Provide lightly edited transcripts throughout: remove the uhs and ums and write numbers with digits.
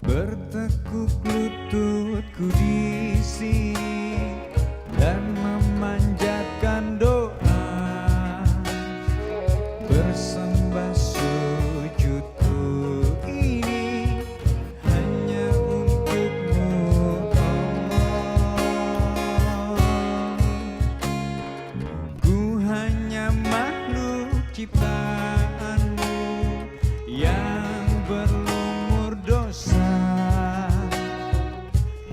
Bertekuk lututku di sini dan memanjatkan doa, bersembah sujudku ini hanya untukmu Allah. Ku hanya makhluk ciptaanmu yang berlumur dosa.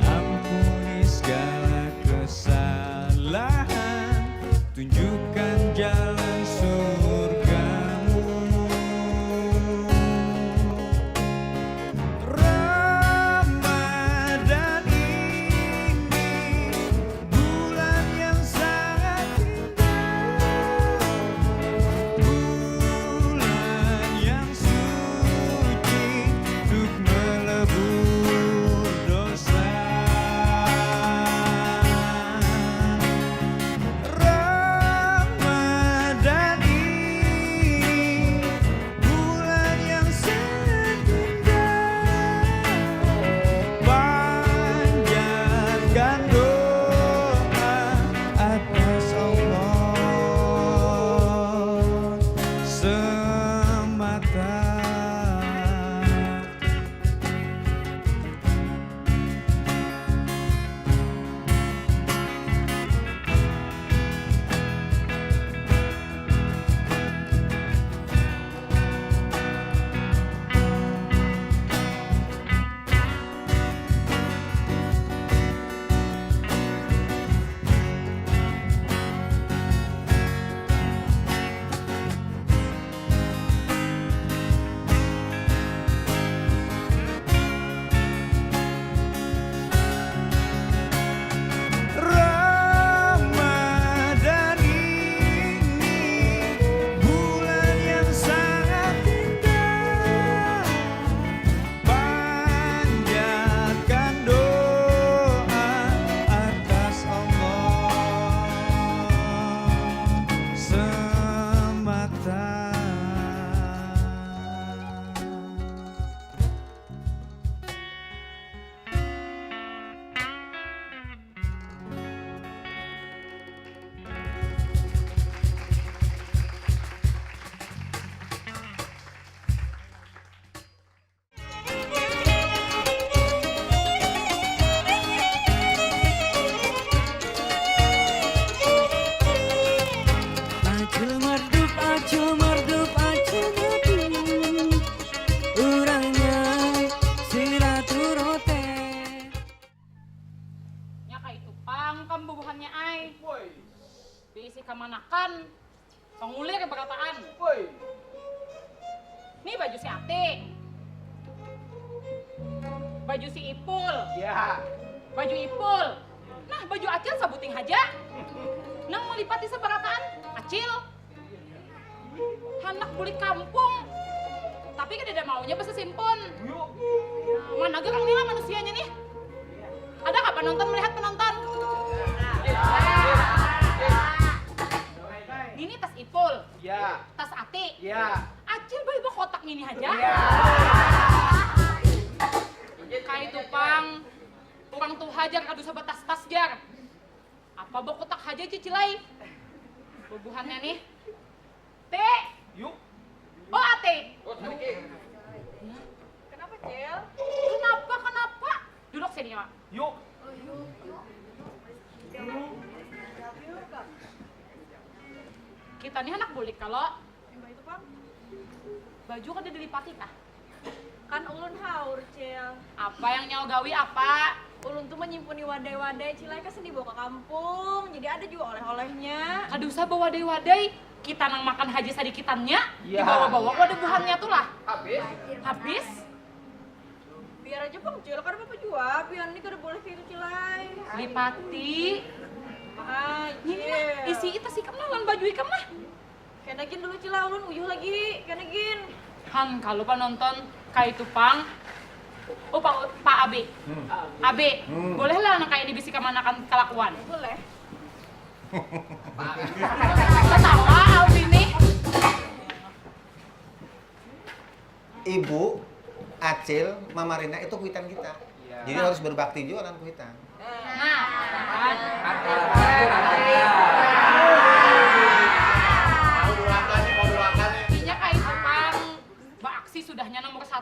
Ampuni segala kesalahan, tunjukkan jalan surgamu. Ramadan ini bulan yang sangat indah, bulan yang suci untuk melebur dosa. Ramadan ini bulan yang sangat indah, panjatkan doa atas Allah semata. Ramadan ini bulan yang sangat indah, panjatkan doa atas Allah semata. Acul merdup, acul merdup, acul merdup, urangnya silaturahmi. Nya ka itu pangkam bubuhannya ai. Woi, Diisi kamanakan. Pengulir ke perkataan. woi. Nih baju si Ati. Baju si Ipul. Ya, Baju Ipul. Nah, baju Acil sabuting haja. Nang melipati seberataan. Acil. Anak bulik kampung. Tapi kan tidak maunya bisa simpon. yuk. Mana ge Kang Nila manusianya nih? Ada nggak penonton melihat penonton? Ini tas Ipul, Ya. tas Ati, Ya. Acil bawa kotak ini aja. Kayak tupang, tukang tuh hajar kadu sahabat tas-tas jar. Apa bawa kotak aja cicilai? Bubuhannya nih. T. Yuk. Oh Ati. Kenapa, Cil? Kenapa? Duduk sini, Mak. Yuk. Kita nih anak bulik kalau Mbak itu, Bang. baju kan udah dilipati kah? Kan ulun haur, Cil. Apa yang nyawa gawi apa? Ulun tuh menyimpuni wadai-wadai Cilai kan dibawa ke kampung. Jadi ada juga oleh-olehnya. Kadu usah bawa wadai-wadai. Kita nang makan haji sadikitannya, Ya. dibawa-bawa wadah buhannya tuh lah. Habis? Biar aja, Bang, Cil. Kan Bapak juga. Biar ini kada boleh kayak gitu, Cilai. Lipati. Hai, Ini mah, isi itu sih lawan baju ikam mah. Kenegin dulu, Cilai. Ulun uyuh lagi. Kenegin. Han, kalau penonton kayak tupang. Oh, Pak Abe. Abe, bolehlah anak kayak ini bisik manakan kelakuan. Boleh. Ketawa Abe ini. Ibu, Acil, Mama Rina itu kuitan kita. Jadi harus berbakti juga dalam kuitan. Nah, kan? Intinya kayak tupang. Mbak Aksi sudahnya nomor 1.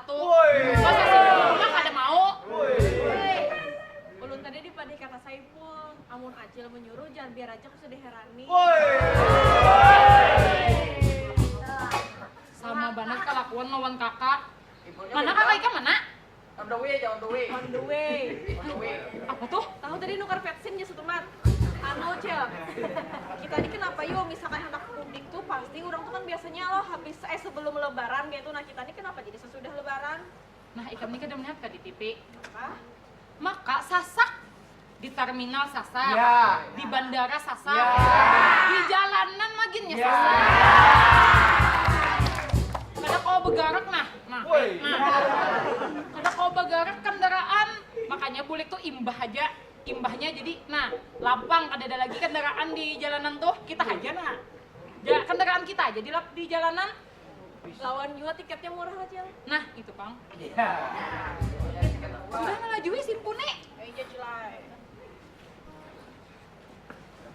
Masa sih rumah kada mau? Ulun tadi dipadi kata Saiful. Amun Acil menyuruh, jangan biar aja aku sudah herani. Sama banget kelakuan lawan kakak. Mana kakak Ika mana? On the way. Apa tuh? Tahu tadi nukar vaksin ya setemat. Anu, Cil. Kita ini kenapa yuk misalkan anak mudik tuh pasti orang tuh kan biasanya loh habis sebelum lebaran gitu. Nah, kita ini kenapa jadi sesudah lebaran? Nah, Ika ini kada melihat di TV. Apa? Maka sasak di terminal sasak, Ya. di bandara sasak, Ya. di jalanan maginnya sasak. Kada kau begarak nah. Woi. Kada kau begarak kendaraan, makanya bulik tuh imbah aja. Imbahnya jadi, nah lapang kada ada lagi kendaraan di jalanan tuh kita aja nah. Kendaraan kita aja di jalanan. Lawan juga tiketnya murah lah, Cil. Nah itu Pang. Ya. Sudah ngelajui simpune. Iya, Cilai.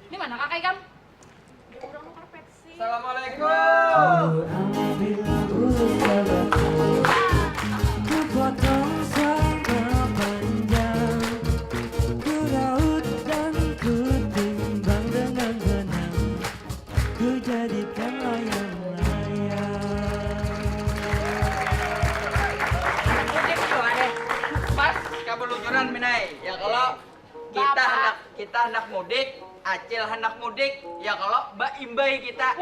Ini mana kakak Ikan? Orang nukar vaksin. Assalamualaikum. Apabila usahaku kupotong sama panjang, ku raut dan ku timbang dengan benang, ku jadikan layang-layang. Pas kabelujuran Minai. Ya kalau kita hendak mudik, Acil hendak mudik, ya kalau Mbak Imbai kita.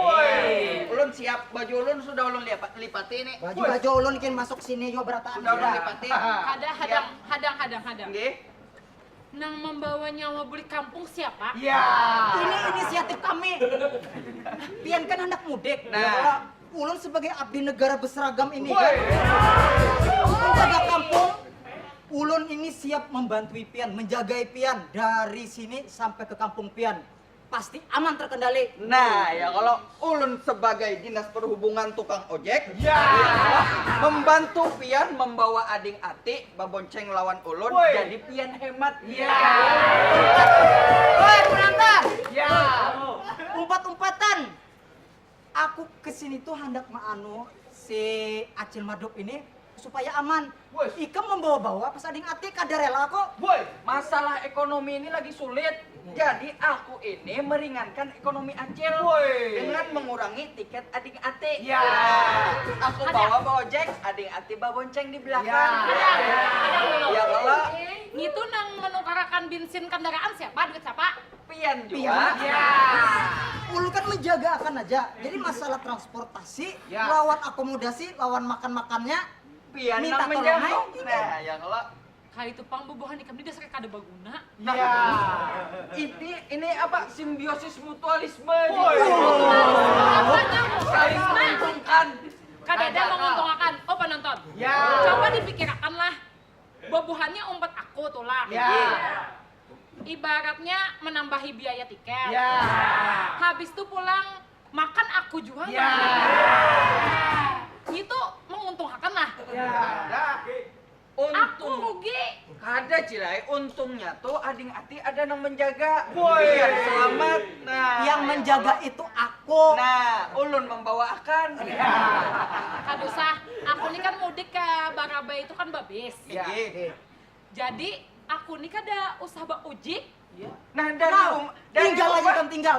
Ulun siap, baju ulun sudah ulun lipati nih. Baju ulun kin masuk sini juga berataan. Sudah ulun lipati. Hadang. Nggih. Nang membawa nyawa beli kampung siapa? Ya. Ini inisiatif kami. Pian kan anak mudik. Nah. Ya, kalau ulun sebagai abdi negara berseragam ini kan. Menjaga kampung. Ulun ini siap membantu Pian, menjaga Pian dari sini sampai ke kampung Pian. Pasti aman terkendali. Nah, ya kalau ulun sebagai dinas perhubungan tukang ojek, Ya. membantu Pian membawa ading Ati babonceng lawan ulun, Woi. jadi Pian hemat. Ya. Woi, penonton! Ya. Umpat-umpatan. Aku kesini tuh hendak maanu si Acil Maduk ini supaya aman. Woi. Ikam membawa-bawa pas ading Ati kada rela kok. Woi. Masalah ekonomi ini lagi sulit. Jadi aku ini meringankan ekonomi Acil Woi. dengan mengurangi tiket ading Ati. Ya. Aku bawa ojek, ading Ati bawa bonceng di belakang. Ya. Ya kalau Itu nang menukarakan bensin kendaraan siapa? Duit siapa? Pian juga. Pian. Ya. Ulu kan menjaga akan aja. Jadi masalah transportasi, Ya. lawan akomodasi, lawan makan-makannya, Pian minta nang tolong menjangkau. aja. Nah, ya kalau Kayak itu Pang bubuhan ikam di dasar kada baguna. Ya. ini apa simbiosis mutualisme. Woi. Saling menguntungkan. Kada ada menguntungkan. Oh penonton. Ya. Coba dipikirkan lah. Bubuhannya umpet aku tuh lah. Ya. ibaratnya menambahi biaya tiket. Ya. Habis itu pulang makan aku juga. Ya. Itu menguntungkan lah. Ya. Aku Untung. rugi. Kada Cilai, untungnya tuh ading ati ada yang menjaga. Woi. Biar selamat. Nah, Yang ya menjaga Allah. itu aku. Nah, ulun membawakan. Aduh sah, aku nih kan mudik ke Barabai itu kan babis. Ya. Jadi aku nih kan ada usaha bak ujik. Nah, dari Nah, rumah dari tinggal aja rumah, kan tinggal.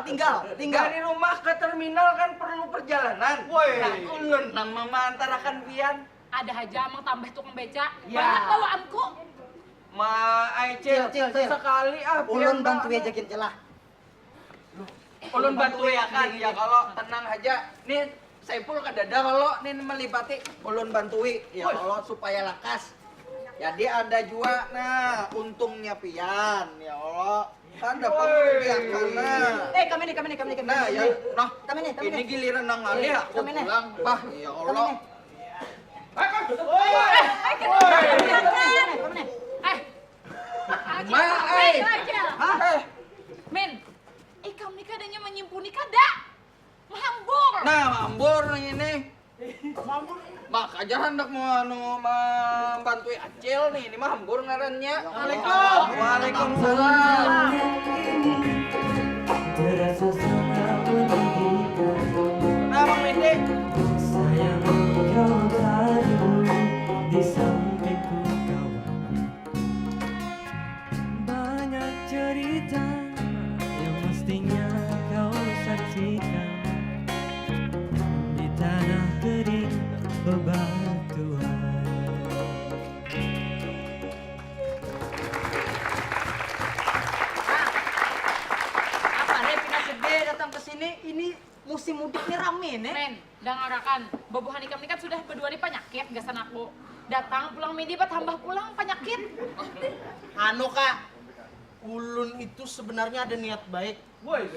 dari rumah ke terminal kan perlu perjalanan. Woi. Nah, ulun nang memantarakan pian. Ada aja emang tambah tukang beca. Ya. Banyak bawaanku. Ma Aicil, Cil. sekali Ulun pian bantu dah. aja celah. Ulun bantu ya kan, ya kalau tenang aja. Nih Saiful kadada kalau nih melipati ulun bantui ya kalau supaya lakas. Jadi ada juga nah untungnya pian ya Allah. Kan dapat rupiah karena. Kami nih. Nah ya, nah Kami nih. ini giliran nang ngali aku Kami nih. pulang. Bah ya Allah. Kami nih. Ma, ai. Hah? Min, ikam nih kadanya menyimpuni kada. Mahambur. Nah, mambur ini. Mak aja hendak mau membantu Acil nih, ini mah hambur ngarannya. Waalaikumsalam. Terasa sangat menyedihkan. Nah, Bang Mende. Sayang kau berada di sampingku kawan. Banyak cerita yang mestinya kau saksikan di tanah kering bebatuan. Apa nih pindah gede datang ke sini? Ini musim mudik nih rame nih. Men, dangarakan, bobohan ikam ini kan sudah berdua nih penyakit, gasan aku. Datang pulang midi, tambah pulang penyakit. Anu kak, ulun itu sebenarnya ada niat baik. Woi.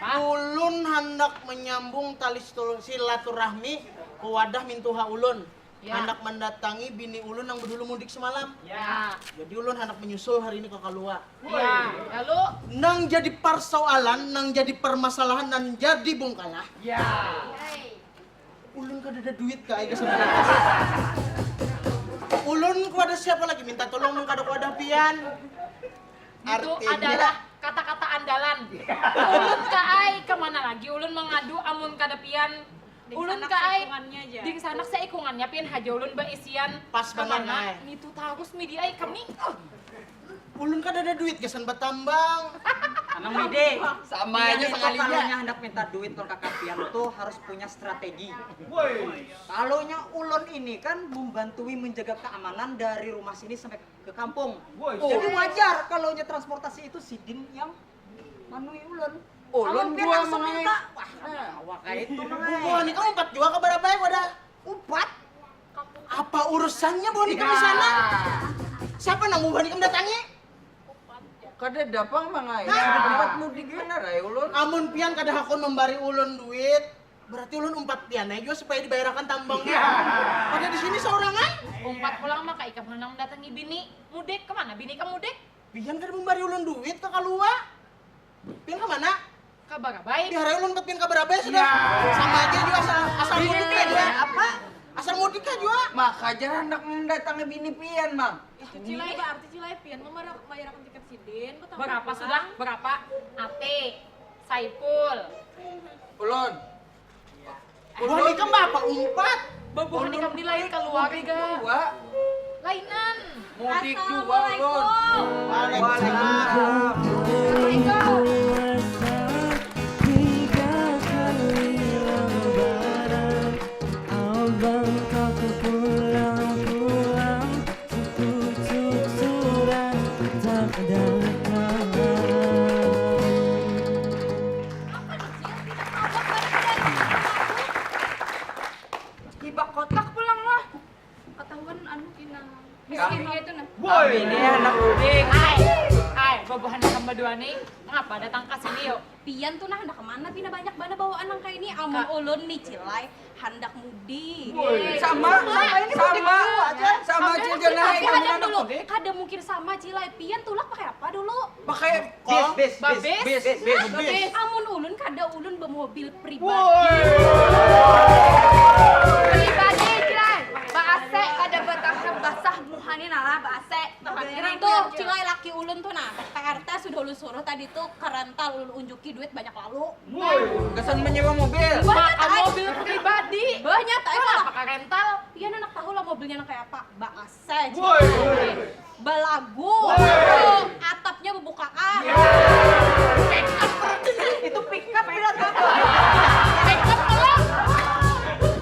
Ulun hendak menyambung tali silaturahmi ke wadah mintuha ulun. Ya. Hendak mendatangi bini ulun yang berdulu mudik semalam. Ya, Jadi ulun hendak menyusul hari ini ke Kalua. ya. Lalu, Nang jadi persoalan, nang jadi permasalahan, dan jadi bongkalah. Ya. Ulun kada ada duit kak, Ega sebenarnya. Ulun kuada siapa lagi minta tolong nang kada kuada pian. itu Artinya- adalah kata-kata andalan. Ulun kaai kemana lagi? Ulun mengadu amun kadapian. Ulun kaai di sanak seikungannya pian haja ulun baisian Pas banget, kemana? Nay. Itu tagus media kami. Ulun kada ada duit, kesan batambang. Amang Mide, Sama aja sekalinya. Kalau hendak minta duit tol kakak pian tuh harus punya strategi. Woi. Kalonya ulun ini kan membantui menjaga keamanan dari rumah sini sampai ke kampung. Woi. Jadi wajar kalonya transportasi itu sidin yang manui ulun. Ulun Kalau pian dua langsung mangai. minta, wah awak kayak itu Wah, ini kamu 4 juga kabar baik wadah. Umpat. Apa urusannya Bonika di sana? Siapa nang mau Bonika mendatangi? Kada dapang mangai. Tempat mudik bener ay ulun. Amun pian kada hakon membari ulun duit, berarti ulun 4 pian aja juga supaya dibayarkan tambangnya. Pada di sini seorangan? Umpat pulang maka ikam hendak mendatangi bini mudik kemana? Bini kamu mudik? Pian kada membari ulun duit ke Kalua. Pian kemana? Kabar baik. Diharai ulun 4 pian kabar apa sudah? Sama aja juga asal mudik aja. Apa? Asal mudik aja. Maka aja hendak mendatangi bini pian, Mang. Cilai berarti cilai pian membayarkan tiket sidin. Berapa sudah? Berapa? Ate, Saiful, Ulun. Bonika apa? 4. bobohan ikam di lain keluarga. Dua. Lainan. Mudik juga ulun. Waalaikumsalam. Puasa 3 kali lebaran. Abang kau pulang, sepucuk surat tak datang. Tiba kotak pulang lah. Ketahuan anu kina miskin gitu nah. Kami ini anak mudik. Ay, bobohan ikam berdua nih. Ngapa datang ke sini yuk? Pian tuh nah hendak kemana? Pina banyak bana bawaan nang kayak ini. Amun ulun nih cilai hendak mudik. Sama Cil Janai Tapi kamu hajar anak dulu. mudik. kada mungkin sama Cilai pian tulak pakai apa dulu? Pakai Kok? bis. Amun ulun kada ulun bermobil pribadi. Pribadi Cilai. Baase kada betah basah muhani nala baase. Kira tuh Cilai laki ulun tuh nah PRT sudah ulun suruh tadi tuh kerental ulun unjuki duit banyak lalu. Kesan menyewa mobil. Makan mobil pribadi. Banyak tak Kenapa lah. pakai rental? Pian anak tahu lah mobilnya anak kayak apa. Baase. Balagu. Atapnya berbukaan. Itu pickup berat kan?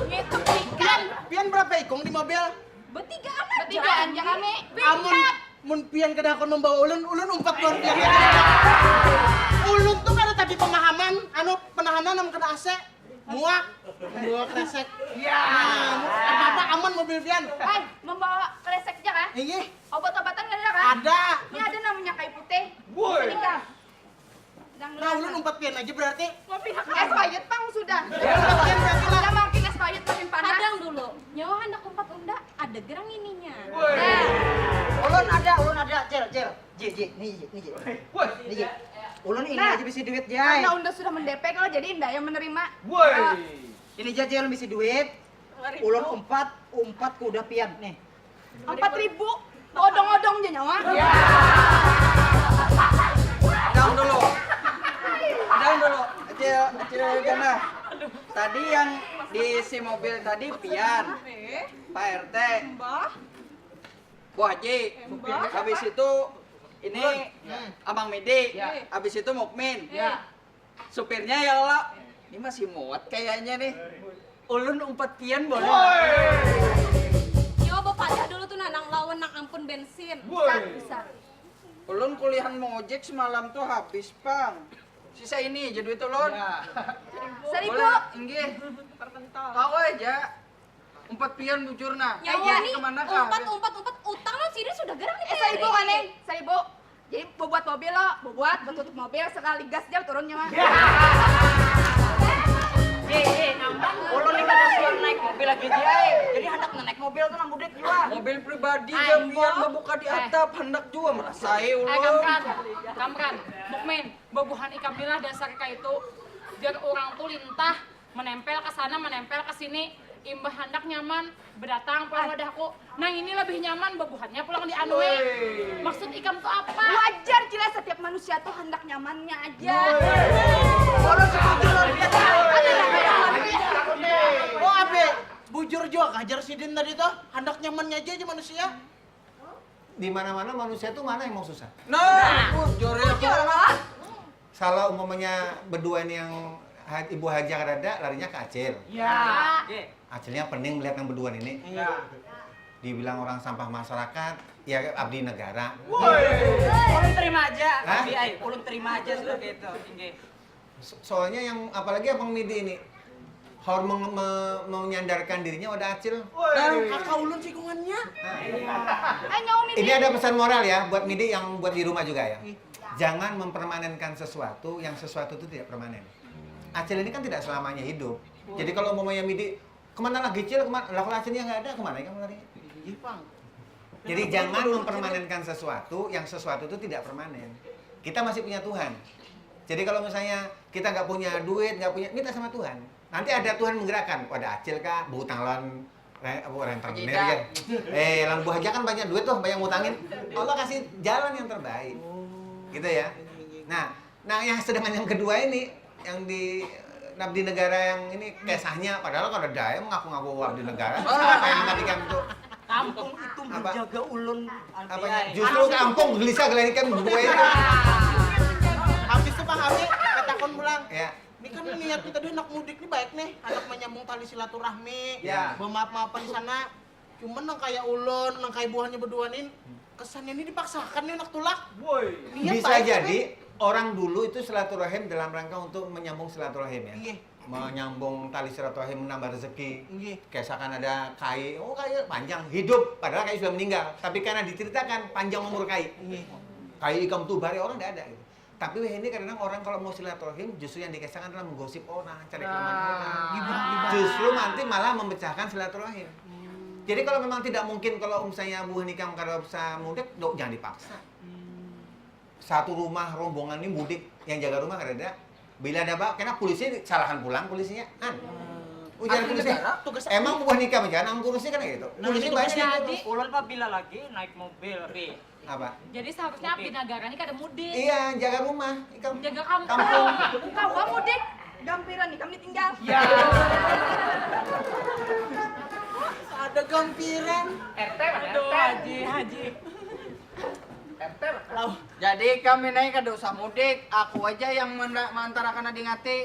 Itu pikan. Pian berapa ikong di mobil? Bertiga anak. Bertiga aja kami. Amun mun pian kada kon membawa ulun umpat luar biasa. Ulun tuh kada tadi pemahaman, penahanan am kena AC. Muak, kresek. Iya. Apa-apa aman mobil pian. Hai, membawa kresek aja kan? Iya, Obat-obatan nggak ada kan? ada. Ini ada namanya kayu putih. Woi. Ini kan. Nah, ulun umpat pian aja berarti. Es payet pang sudah. Umpat pian berarti lah. Tidak mungkin es payet makin panas. Kadang dulu, nyawa anak empat unda ada gerang ininya. Ulun ada, Cel. Ji, nih Ji. Nih Ji. Ulun ini aja bisa duit, Jai. Karena unda sudah mendepek kalau jadi indah yang menerima. Woi. Ini aja ulun bisa duit. Ulun umpat ku udah pian nih. 4.000. Odong-odong aja nyawa. Down dulu. Acil Gana. Tadi yang diisi mobil tadi Pian, Pak RT, Bu Haji. Habis itu ini Abang Midi. Habis itu Mukmin. Supirnya ya Allah. Ini masih muat kayaknya nih. Ulun 4 pian boleh. Yo bapak dulu tuh nanang lawan nang ampun bensin. Bisa. Ulun kuliahan ngojek semalam tuh habis, Pang. Sisa ini jadi itu ulun. 1.000. Boleh, inggih. Kau aja. 4 pian bujurna. Nyawa nih, Kemana kah? umpat utang lo sini sudah gerang nih. 1.000 kan nih? 1.000. Jadi buat mobil lo, buat tutup mobil sekali gas dia turunnya mah. Ulun ini kada siap naik mobil lagi, Jai. Jadi hendak naik mobil tuh nang mudik juga. Mobil pribadi jam pian membuka di atap hendak juga merasai ulun. Kamran, Mukmin, babuhan ikam bilah dasar kayak itu biar orang tuh lintah menempel ke sana, menempel ke sini, imbah hendak nyaman, berdatang pulang wadahku. Nah ini lebih nyaman babuhannya pulang di anue. Maksud ikam tuh apa? Wajar jelas setiap manusia tuh hendak nyamannya aja. Oh, abe, bujur juga kajar sidin tadi tuh, hendak nyamannya aja manusia. Di mana-mana manusia tuh mana yang mau susah? Nah, bujur ya. Kalau umpamanya berdua ini yang Ibu Haja ada, larinya ke Acil. Ya. Acilnya pening melihat yang berdua ini. Dibilang orang sampah masyarakat, ya abdi negara. Ulun terima aja. Hah? Ulun terima aja sudah gitu. Soalnya yang apalagi Abang Midi ini harus menyandarkan dirinya pada Acil. Dan kakak ulun sikungannya. Ini ada pesan moral ya buat Midi yang buat di rumah juga ya. Jangan mempermanenkan sesuatu yang sesuatu itu tidak permanen. Acil ini kan tidak selamanya hidup. Jadi kalau umpamanya Midi kemana lagi Cil, kemana? Lah kalau Acilnya nggak ada, kemana kamu larinya? Iya, Bang. Jadi jangan mempermanenkan sesuatu yang sesuatu itu tidak permanen. Kita masih punya Tuhan. Jadi kalau misalnya kita nggak punya duit, nggak punya, minta sama Tuhan. Nanti ada Tuhan menggerakkan. Pada Acil kah, berhutang lawan rentenir kan. Lawan Bu Haja kan banyak duit tuh, banyak ngutangin. Allah kasih jalan yang terbaik. Gitu ya. Nah yang sedangkan yang kedua ini, yang di abdi negara yang ini kesahnya, padahal kalau daya mengaku-ngaku abdi negara. Apa yang mengatakan itu? Kampung itu menjaga ulun. Justru kampung gelisah gelenikan gue itu. Habis itu Bang Abi, ketakon pulang. Ya. Ini kan niat kita dulu anak mudik nih baik nih, anak menyambung tali silaturahmi, Ya. bermaaf-maafan di sana. Cuman nang kayak ulun, nang kayak buahnya berdua nih, kesan ini dipaksakan nih anak tulak. Woi. Niat Bisa baik, jadi orang dulu itu silaturahim dalam rangka untuk menyambung silaturahim ya. Iya. Menyambung tali silaturahim, menambah rezeki. Iya. Kesakan ada kai, oh kai panjang hidup, padahal kai sudah meninggal. Tapi karena diceritakan panjang umur kai. Iya. Kai ikam tuh bari orang tidak ada gitu. Tapi ini kadang orang kalau mau silaturahim justru yang dikesahkan adalah menggosip orang, cari kelemahan orang. Justru nanti malah memecahkan silaturahim. Jadi kalau memang tidak mungkin kalau misalnya Bu Nikah kada bisa mudik, jangan dipaksa. Satu rumah rombongan ini mudik, yang jaga rumah kada ada. Bila ada bak, karena polisi salahkan pulang polisinya kan. Ujar polisi. Emang Bu Nikah menjalan angkurusnya kan gitu. Polisi banyak Jadi, Ulun bila lagi naik mobil, Ri. apa? jadi seharusnya abdi negara ini kada mudik. Iya, jaga rumah. Jaga kampung. Kau gak mudik, gampiran nih kami tinggal. Ada gampiran. RT Haji. Jadi kami naik kada usah mudik, aku aja yang mantarakan adi ngati.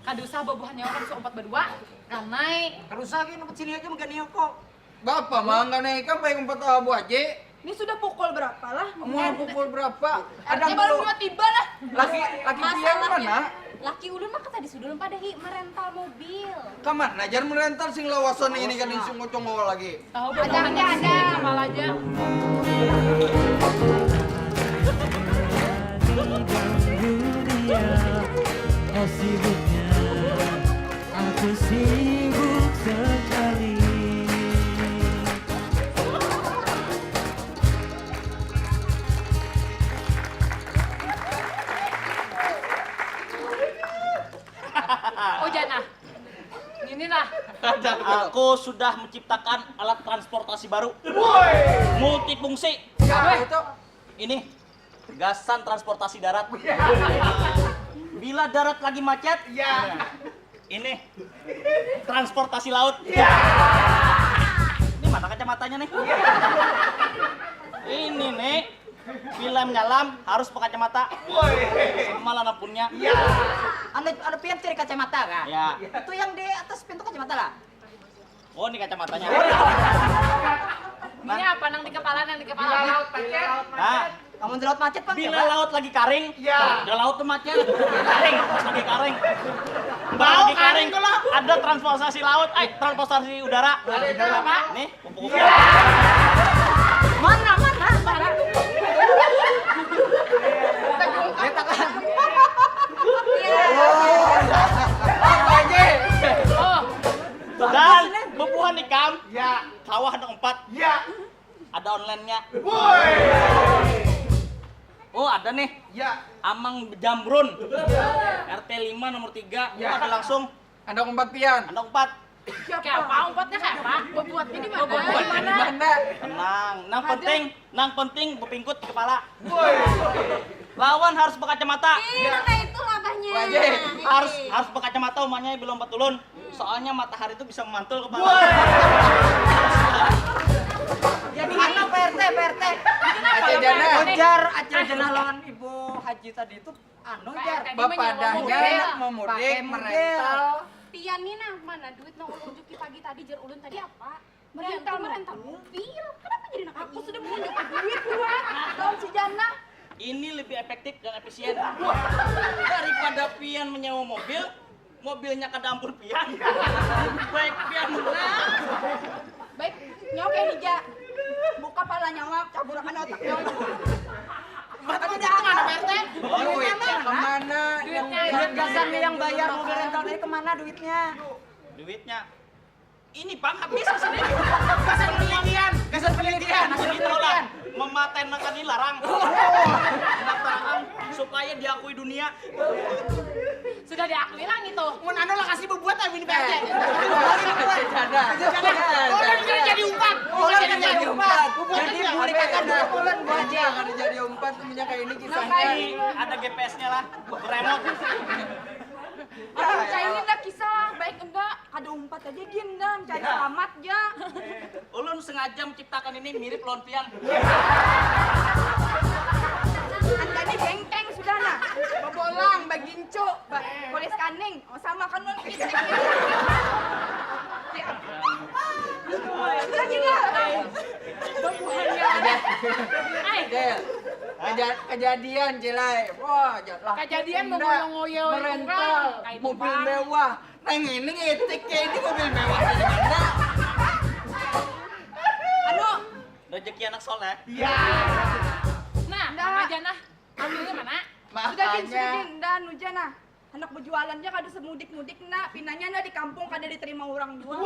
Kada usah babuhannya orang seumpat berdua. Kanai. Karusa lagi numpet sini aja megani kok. Bapak mah nggak naik kan pengen 4 abu aja. Ini sudah pukul berapa lah? Mau pukul berapa? Ada baru dua tiba lah. Laki pian mana? Laki ulun mah tadi sudah pada merental mobil. Kaman, najar merental sing lawasan ini kan sing ngocong lagi. Tahu babuhannya ada. Kepala aja. Dunia, oh sibuknya, aku sibuk sekali. Oh Jana. Ini lah. Aku sudah menciptakan alat transportasi baru. Multifungsi. Ya, itu. Ini gasan transportasi darat. Bila darat lagi macet, ini transportasi laut. Ini mana kacamatanya nih? Ini nih, bila menyelam harus pakai kacamata. Sama lah lampunya. Ada pian cari kacamata kan? Ya. Itu yang di atas pintu kacamata lah. Oh, ini kacamatanya. Ini apa nang di kepala nang di kepala. Laut pakai. Nah, Kamu di laut macet bang? bila laut lagi karing, udah laut tuh macet, karing, lagi karing. Mbak lagi karing, ada transportasi laut, transportasi udara. Apa? Nih, kupu-kupu. Mana? Oh, Dan bebuhan ikam, sawah ada 4. Ada online-nya. Oh, ada nih. Amang Jambrun. RT 5 nomor 3. Ada langsung. Ada 4 pian. Ada 4. kayak apa? Umpatnya kayak apa? Bebuatnya di mana? Bebuatnya di mana? Tenang. Nang penting bepingkut di kepala. Lawan harus berkacamata. Nah itu labahnya. Harus berkacamata umumnya belum betulun. Soalnya matahari itu bisa memantul kepala. Jadi mana PRT? Ujar Acil Jenah lawan Ibu Haji tadi itu jar. Bapadahnya anak mau mudik merental. Pian nih nah mana duit nang ulun juki pagi tadi jar ulun tadi apa? Merental mobil. Kenapa jadi nak Aku sudah menunjukkan duit buat tahun si Jana. Ini lebih efektif dan efisien. Daripada pian menyewa mobil, mobilnya ke dapur pian. Baik pian menang. Baik, nyawa kayak Nija. Buka pala nyawa, caburakan otak nyawa. Duitnya kemana PRT? Duitnya kemana? Duit gasannya yang bayar mobil rental tadi kemana duitnya? Duitnya ini Bang habis di sini. Kesan penelitian. Gitu lah. Mematenkan ini larang. Larang supaya diakui dunia. Sudah diakui lah gitu. Mun anu lah kasih bebuat ini PRT. Jadi umpan. Jadi umpat. Jadi belikan bulan Bu Haji. Kalau jadi umpat punya kayak ini kisahnya. Ini ada GPS-nya lah, remote. Aduh, caingin dah kisah, baik enggak? Ada umpat aja gin dan cari selamat ya. Ulun sengaja menciptakan ini mirip lawan pian. Anda ini bengkeng sudah nah. Bobolang, bagincu, polis kaning. Oh sama kan lu kita. Lagi enggak? Kejadian jelai. Wah, jatlah. Kejadian mengoyo-ngoyo merental kayak mobil Bang. mewah. Neng ini ngetik kayak ini mobil mewah dari mana? Anu, Rezeki anak soleh. Nah, Mama Jana, ambilnya mana? sudah gin, Makanya dan hujan nah. Anak berjualannya kada semudik-mudik nak, pinanya nah di kampung kada diterima orang jual.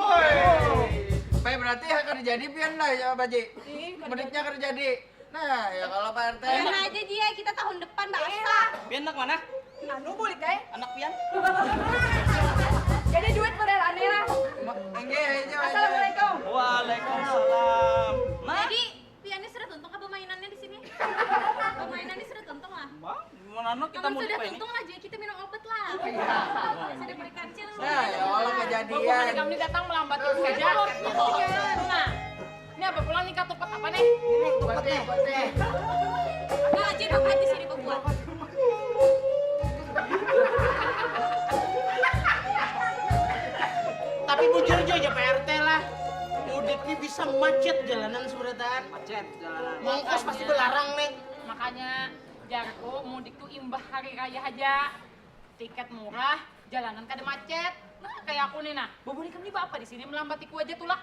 Pe berarti akan jadi pian lah ya Baji. Ih, Mudiknya akan jadi. Nah, ya kalau Pak RT. Pian aja Jia, kita tahun depan bahasa. Pian anak mana? Anu boleh kayak. Anak pian? Jadi duit model aneh lah. Enggak, aja. Assalamualaikum. Waalaikumsalam. Nah, Jadi, piannya sudah tuntung apa mainannya di sini? Permainannya sudah tuntung lah. gimana no kita Kamu mau sudah dipain? tuntung lah, Jia, kita minum obat lah. Sudah berikan cil. Nah, ya Allah Bukannya kejadian. kami datang melambat saja. Nah, ini apa pulang nikah tupat apa nih? Nah, Jia, bapak di sini berbuat. Tapi bujur aja PRT lah. Mudiknya bisa macet jalanan Suratan. Macet jalanan. Mongkos pasti belarang nih. Makanya Jarko mudik tuh imbah hari raya aja. Tiket murah, jalanan kada macet. Nah, kayak aku nih nah. Bobo nih kami apa di sini melambatiku aja tuh lah.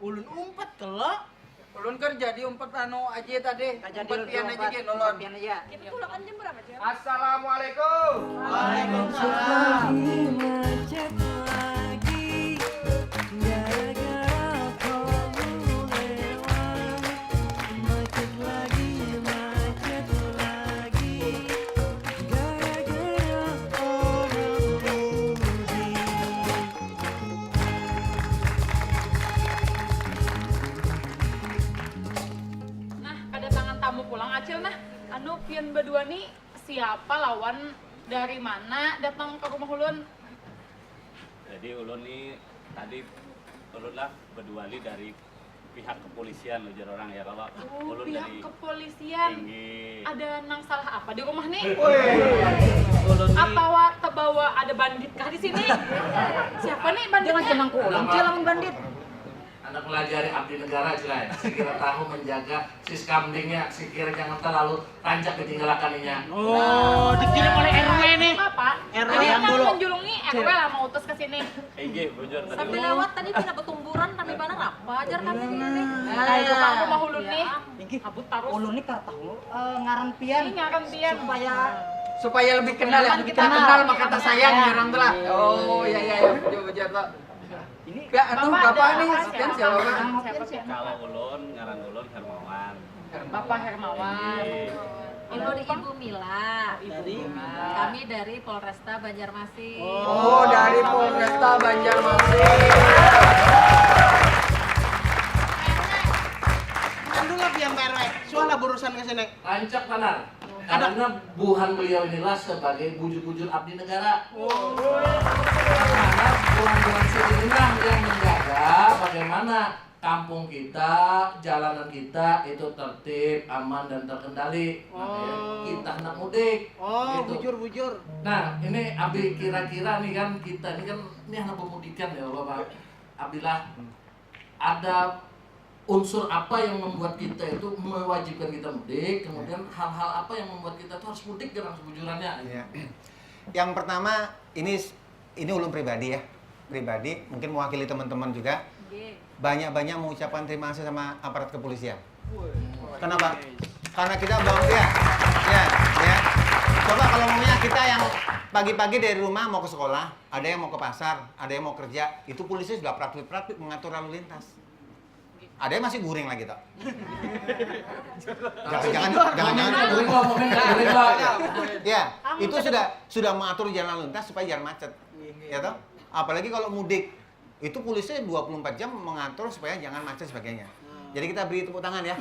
Ulun umpat kelak. Ulun kerja di umpat anu aja tadi. Umpat pian aja gitu ulun. Kita pulang jam berapa, Jia? Assalamualaikum. Waalaikumsalam. Macet lagi, gara-gara kamu lewat. Macet lagi, gara-gara orang mudik. Nah, kedatangan tamu pulang Acil nah. Anu pian berdua nih siapa lawan dari mana datang ke rumah ulun? Jadi ulun nih tadi ulun lah berdua li dari pihak kepolisian ujar orang ya kalau ulun Pihak dari kepolisian. tinggi. Ada nang salah apa di rumah nih? Ulun nih Apa wa terbawa ada bandit kah di sini? Siapa nih banditnya? Anak pelajari abdi negara jelas. Sekira tahu menjaga siskamdingnya, sekira jangan terlalu rancak ketinggalakaninya. Oh, dikirim oleh RW nih. Apa? RW Ada yang yang dulu. menjulung nih RW lah mau utus ke sini. Bujur tadi Sambil ulun. lewat tadi tina betumburan, kami barang apa ajar kami di sini. Nah, itu pak rumah ulun nih. Ingki, Kabut terus. ulun nih kar tahu ngaran pian Ini ngaran pian. Supaya lebih kenal ya. Kita kenal maka tak sayang ya orang telah. Oh, iya iya iya. Bujur Pak. ini Ya, anu Bapak Bapak ada nih, apa? sekian Siapa? siapa? Siapa? Kalau ulun ngaran ulun Hermawan. Bapak Hermawan. Ibu Mila. Kami dari Polresta Banjarmasin. Oh, dari Polresta Banjarmasin. Alhamdulillah pian PRW. Soalnya berurusan ke sini. Rancak tanar. Karena buhan beliau inilah sebagai bujur-bujur abdi negara. Karena buhan-buhan inilah yang menjaga bagaimana kampung kita, jalanan kita itu tertib, aman dan terkendali. Makanya kita hendak mudik. Oh, gitu. bujur. Nah, ini abdi kira-kira nih kan kita ini kan ini hendak memudikan ya Bapak. Abdilah ada unsur apa yang membuat kita itu mewajibkan kita mudik, kemudian hal-hal apa yang membuat kita tuh harus mudik kan sebujurannya. Ya. Yang pertama ini ulun pribadi ya, pribadi mungkin mewakili teman-teman juga. Banyak-banyak mengucapkan terima kasih sama aparat kepolisian. Kenapa? Karena kita ya. Coba kalau ngomongnya kita yang pagi-pagi dari rumah mau ke sekolah, ada yang mau ke pasar, ada yang mau kerja, itu polisi sudah praktik mengatur lalu lintas. Ada yang masih guring lagi toh. Jangan Guring loh. Ya, itu sudah mengatur jalan lalu lintas supaya jangan macet. Ya toh? Apalagi kalau mudik, itu polisi 24 jam mengatur supaya jangan macet sebagainya. Jadi kita beri tepuk tangan ya.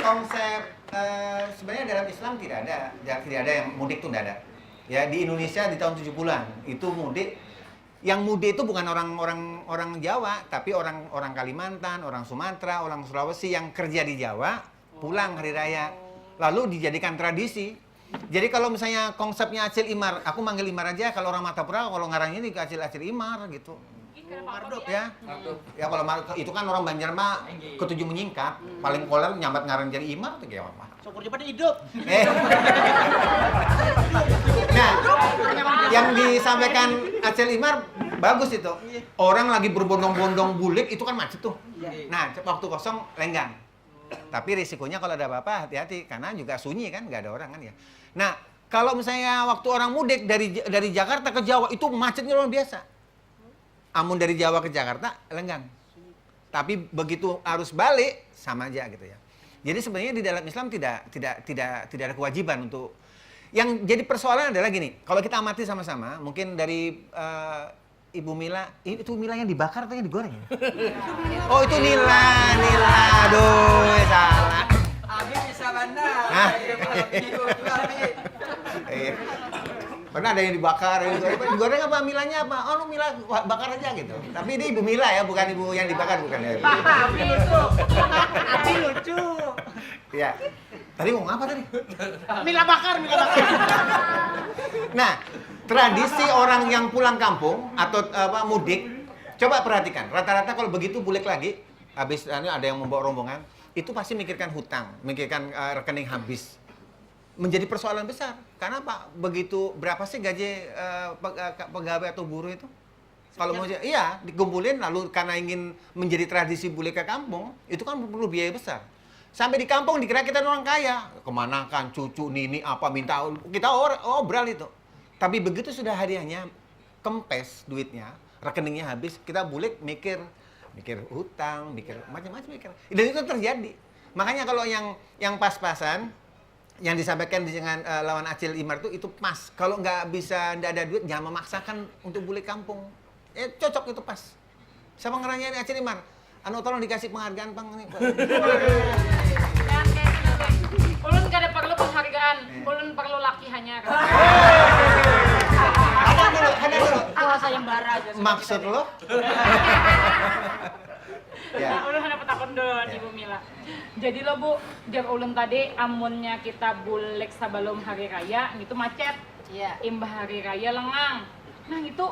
Konsep sebenarnya dalam Islam tidak ada yang mudik itu tidak ada. Ya di Indonesia di tahun 70-an itu mudik. Yang mudik itu bukan orang Jawa, tapi orang Kalimantan, orang Sumatera, orang Sulawesi yang kerja di Jawa pulang hari raya. Lalu dijadikan tradisi. Jadi kalau misalnya konsepnya Acil Imar, aku manggil Imar aja. Kalau orang Matapura, kalau ngarangnya ini Acil Imar gitu. Ya, ya kalau itu kan orang Banjar mah ketujuh menyingkat, paling koler nyambat ngarang jadi Imar tuh kayak apa? Syukur pada hidup. Nah, yang disampaikan Acil Imar bagus itu. Orang lagi berbondong-bondong bulik itu kan macet tuh. Nah, waktu kosong lenggang. Tapi risikonya kalau ada apa-apa hati-hati karena juga sunyi kan, nggak ada orang kan ya. Nah, Kalau misalnya waktu orang mudik dari Jakarta ke Jawa itu macetnya luar biasa. Amun dari Jawa ke Jakarta lenggang. Tapi begitu arus balik sama aja gitu ya. Jadi sebenarnya di dalam Islam tidak ada kewajiban untuk. Yang jadi persoalan adalah gini, kalau kita amati sama-sama, mungkin dari Ibu Mila, itu Mila yang dibakar atau yang digoreng ya? Oh itu Nila, aduh salah. Abi bisa benar. Hah? Iya. Pernah ada yang dibakar, yang digoreng apa Milanya apa? Oh lu Mila bakar aja gitu. Tapi ini Ibu Mila ya, bukan ibu yang dibakar bukan ya. Abi lucu. Abi lucu. Iya. Tadi mau ngapa tadi? Mila bakar. Nah, tradisi orang yang pulang kampung atau mudik, coba perhatikan. Rata-rata kalau begitu bulik lagi, habis ada yang membawa rombongan, itu pasti mikirkan hutang, mikirkan rekening habis. Menjadi persoalan besar. Karena apa? Begitu berapa sih gaji pegawai atau buruh itu? Kalau mau iya, dikumpulin lalu karena ingin menjadi tradisi bulik ke kampung, itu kan perlu biaya besar. Sampai di kampung dikira kita orang kaya. Kemana kan cucu, nini, apa minta, kita obral itu. Tapi begitu sudah hadiahnya, kempes duitnya, rekeningnya habis, kita bulik mikir hutang, mikir macam-macam mikir. Dan itu terjadi. Makanya kalau yang pas-pasan, yang disampaikan dengan lawan Acil Imar itu pas. Kalau nggak ada duit, jangan memaksakan untuk bulik kampung. Cocok itu pas. Sama ngeranyain Acil Imar. Tolong dikasih penghargaan Bang. Ulun gak ada perlu penghargaan, ulun perlu laki hanya. Ada dulu. Aku sayembara aja. Maksud lo? Ya. Ulun hanya petakon dulu Ibu Mila. Jadi lo Bu, jam ulun tadi amunnya kita bulik sebelum hari raya, itu macet. Iya. Imbah hari raya lengang. Nah itu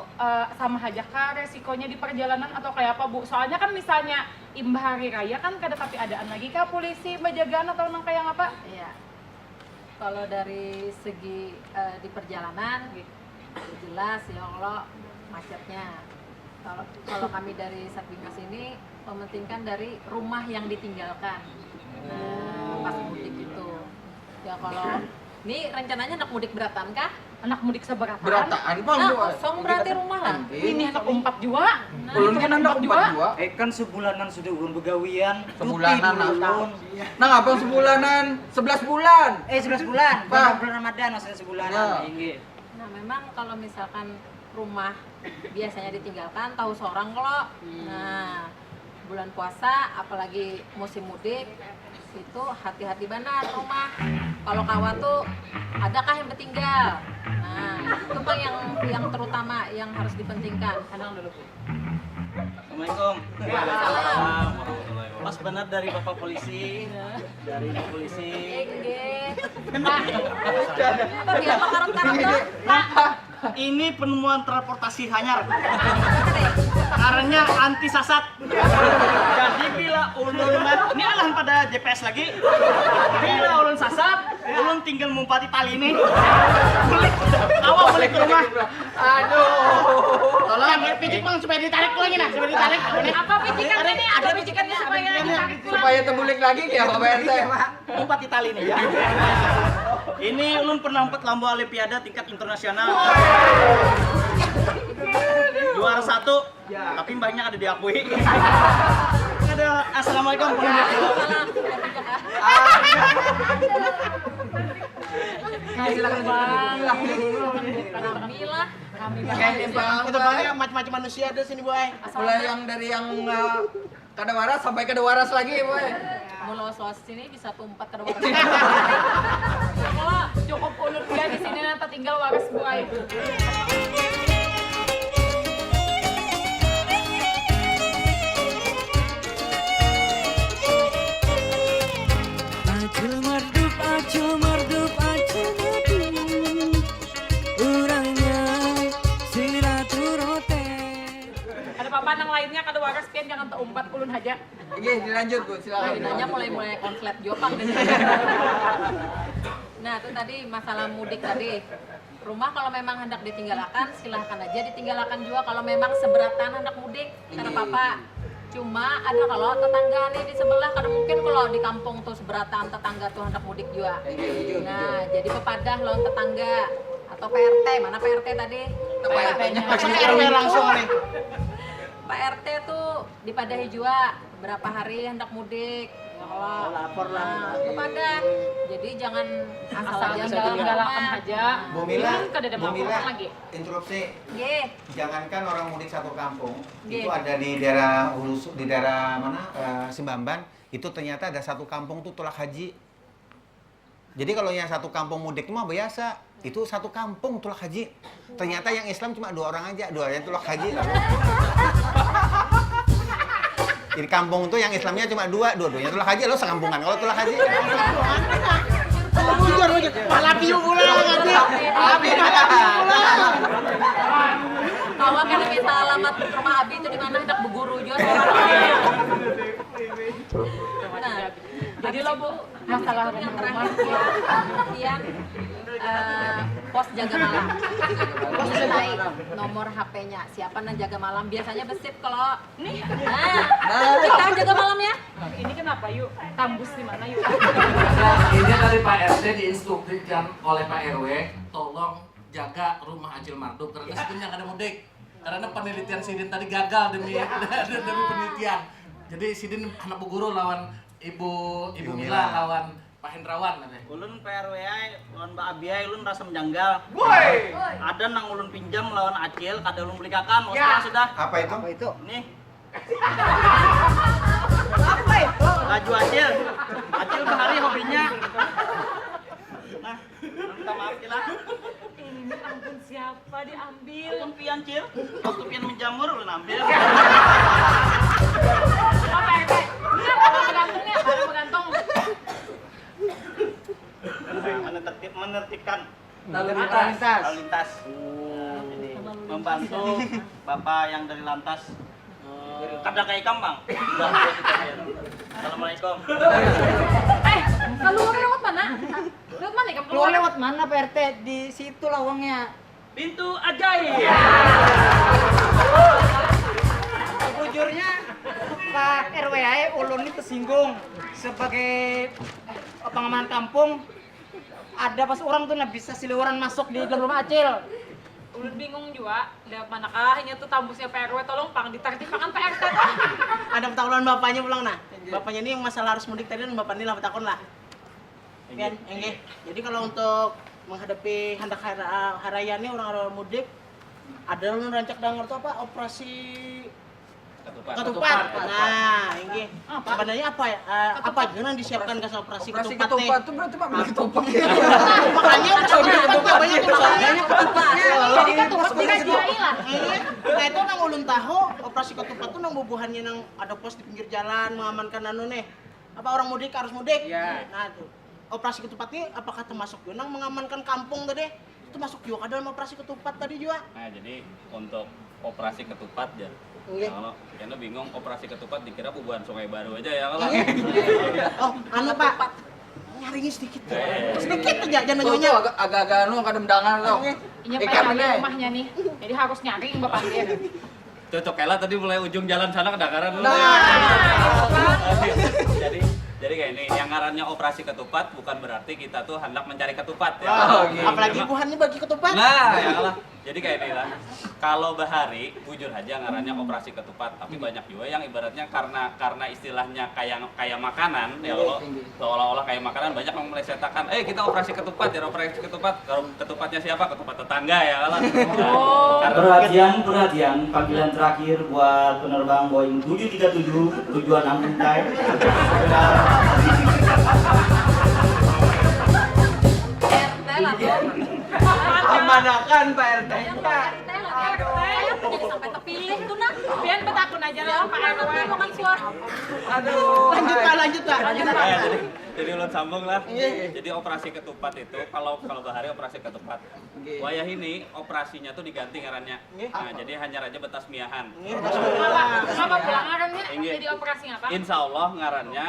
sama aja kah resikonya di perjalanan atau kayak apa Bu? Soalnya kan misalnya imbah hari raya kan kada tapi adaan lagi kah polisi penjagaan atau nang kayak apa? Iya. Kalau dari segi di perjalanan jelas ya Allah macetnya. Kalau kami dari Satbinmas ini mementingkan dari rumah yang ditinggalkan. Nah, pas mudik itu. Ya kalau ini rencananya anak mudik beratan kah? Anak mudik seberatan? Berataan Bang. Nah, kosong berarti rumah lah. Ini anak 4 jua. Ulun kan anak 4 jua. Kan sebulanan sudah urun begawian. Sebulanan ulun. Nah, abang sebulanan? 11 bulan. 11 bulan. Bah. Bulan Ramadan maksudnya sebulanan. Ya. Nah, memang kalau misalkan rumah biasanya ditinggalkan tahu seorang kalau nah bulan puasa apalagi musim mudik itu hati-hati benar rumah. Kalau kawan tuh adakah yang bertinggal? Nah, itu Bang yang terutama yang harus dipentingkan. Kadang dulu Bu. Assalamualaikum. Waalaikumsalam. Mas benar dari Bapak polisi. Dari Ibu polisi. Tapi apa karang-karang tuh? Ini penemuan transportasi hanyar. Karena anti sasat. Jadi bila ulun ini alahan pada GPS lagi. Bila ulun sasat, ulun tinggal mumpati tali ini. Awal balik ke rumah. Aduh. Tolong pijik Bang supaya ditarik lagi nah, supaya ditarik. Apa picikan ini? Ada picikannya supaya ditarik pulang. Supaya terbulik lagi ya Pak RT. Mumpati tali ini ya. Ini ulun pernah empat lomba olimpiade tingkat internasional. Juara 1, tapi banyak ada diakui. Ada assalamualaikum Silakan Alhamdulillah. Itu Bang macam-macam manusia ada sini boy. Mulai yang dari yang kadawaras sampai kadawaras lagi boy. Mau los sini bisa tumpat ke depan. Kalau cukup ulun dia di sini nanti tinggal waras buai. Acil mardup nabi urangnya silaturahmi. Ada papan yang lainnya kada waras pian jangan teumpat ulun haja. Oke, dilanjut Bu, silakan. Nanya mulai konslet jopang di sini. Nah, itu tadi masalah mudik tadi. Rumah kalau memang hendak ditinggalkan, silahkan aja ditinggalkan juga kalau memang seberatan hendak mudik. Karena Papa Cuma ada kalau tetangga nih di sebelah, karena mungkin kalau di kampung tuh seberatan tetangga tuh hendak mudik juga. Nah, jadi pepadah lawan tetangga atau PRT, mana PRT tadi? PRT-nya RW langsung nih. Pak RT tuh dipadahi juga berapa hari hendak mudik. Oh, lapor lah. Nah, pepadah. Jadi jangan asal aja galak-galakan aja. Bu Mila, Kada ada Bu Mila, melakukan lagi. interupsi. Nggih. Jangankan orang mudik satu kampung, Nggih. itu ada di daerah di daerah mana Simbamban, itu ternyata ada satu kampung tuh tolak haji. Jadi kalau yang satu kampung mudik itu mah biasa, itu satu kampung tolak haji. Ternyata yang Islam cuma 2 orang aja, 2 yang tolak haji. Jadi kampung tuh yang Islamnya cuma 2, dua-duanya tolak haji, lo sekampungan kalau tolak haji. Bujur. Malah piu pula ngerti. Kalau kan minta alamat rumah Abi itu di mana hendak berguru juga. Nah, jadi lo Bu, masalah yang terakhir kemudian pos jaga malam. Mintai nomor HP-nya. Siapa yang jaga malam? Biasanya besip kalau nih. Nah, kita jaga malamnya. Ini kenapa yuk? Tambus di mana yuk? Ini dari Pak RT diinstruksikan oleh Pak RW, tolong jaga rumah Acil Marduk karena Sidin yang ada mudik. Karena penelitian Sidin tadi gagal demi penelitian. Jadi Sidin anak bu guru lawan Ibu Mila lawan Pak Hendrawan katanya. Ulun PRWI lawan Mbak Abiai ulun rasa menjanggal. Ada nang ulun pinjam lawan Acil, kada ulun belikakan. Sudah. Apa itu? Apa itu? Nih, Apa itu? baju Acil. Acil bahari hobinya. Nah, minta maaf Cil lah. Ini ampun siapa diambil? Ulun pian Cil. Waktu pian menjamur ulun ambil. Apa RT? Apa begantungnya? Ada begantung. Menertibkan Lalu lalu lintas. Jadi membantu Bapak yang dari lantas. Kada kayak Kambang. Assalamualaikum. Keluar lewat mana? Lewat mana kamu Keluar lewat mana Pak RT? Di situ lawangnya. Pintu ajaib. Sejujurnya Pak RWI ulun ini tersinggung sebagai pengamanan kampung. Ada pas orang tuh bisa siluran masuk di dalam rumah Acil. Ulun bingung juga, lihat manakah ini tuh tambusnya PRW, tolong pang ditertibkan Pak RT. Ada petakulan bapaknya pulang nah. Bapaknya ini yang masalah harus mudik tadi bapak ini lah petakun lah. Kan, enggak. Jadi kalau untuk menghadapi hendak haraya ini orang-orang mudik ada yang rancak dengar tuh apa operasi ketupat. Nah, ini sebenarnya apa ya? Apa yang disiapkan ke operasi ketupat nih? Ketupat itu berarti Pak beli ketupat. Makanya operasi ketupat banyak ketupatnya. Jadi ketupat dirajai lah. Nah itu nang ulun tahu operasi ketupat tuh nang bubuhannya nang ada pos di pinggir jalan mengamankan anu nih. Apa orang mudik harus mudik. Nah tuh operasi ketupat ini apakah termasuk juga nang mengamankan kampung tadi? Itu masuk juga ke dalam operasi ketupat tadi juga. Nah, jadi untuk operasi ketupat ya. Kalau kayaknya bingung operasi ketupat dikira bubuhan Sungai Baru aja ya kalau. Oh, anu Pak. Nyaringin sedikit. Sedikit aja jangan nyonya. Agak-agak anu kadang dangan tuh. Ini pengen di rumahnya nih, jadi harus nyaring bapak dia. Tuh Kela tadi mulai ujung jalan sana kedakaran dulu. Jadi kayak ini, yang ngarannya operasi ketupat bukan berarti kita tuh hendak mencari ketupat ya. Apalagi buhannya bagi ketupat. Nah, ya kalah. Jadi kayak ini lah. Kalau bahari, jujur aja ngarannya operasi ketupat, tapi banyak juga yang ibaratnya karena istilahnya kayak makanan, ya Allah, seolah-olah kayak makanan banyak yang melesetkan. Kita operasi ketupat, ya operasi ketupat. Kalau ketupatnya siapa? Ketupat tetangga ya kalah. Perhatian, panggilan terakhir buat penerbang Boeing 737 tujuan Angkutai. RT lah tuh. Amanakan Pak RT. Ayo jadi sampai terpilih tuh nah. Pian betakun aja lah Pak RW. Bukan suara. Aduh. Lanjut Pak. Jadi ulun sambung lah. Jadi operasi ketupat itu kalau bahari operasi ketupat. Wayah ini operasinya tuh diganti ngarannya. Nah, jadi hanya raja betas miahan. Kenapa pulang ngarannya? Jadi operasi apa? Insya Allah ngarannya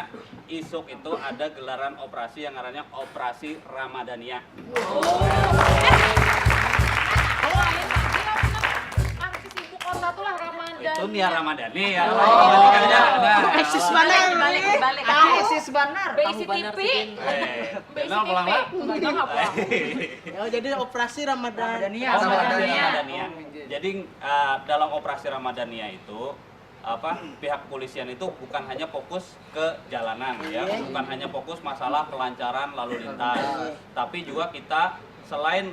isuk itu ada gelaran operasi yang ngarannya operasi Ramadania. Artis ibu kota tuh lah Itu Nia Ramadhani ya. Eksis banar. Balik. Eksis banar. Basic TV. Kenal pulang lah. Ya, jadi operasi Ramadhania. Ramadhania. Jadi dalam operasi Ramadhania itu pihak kepolisian itu bukan hanya fokus ke jalanan ya, bukan hanya fokus masalah kelancaran lalu lintas, tapi juga kita selain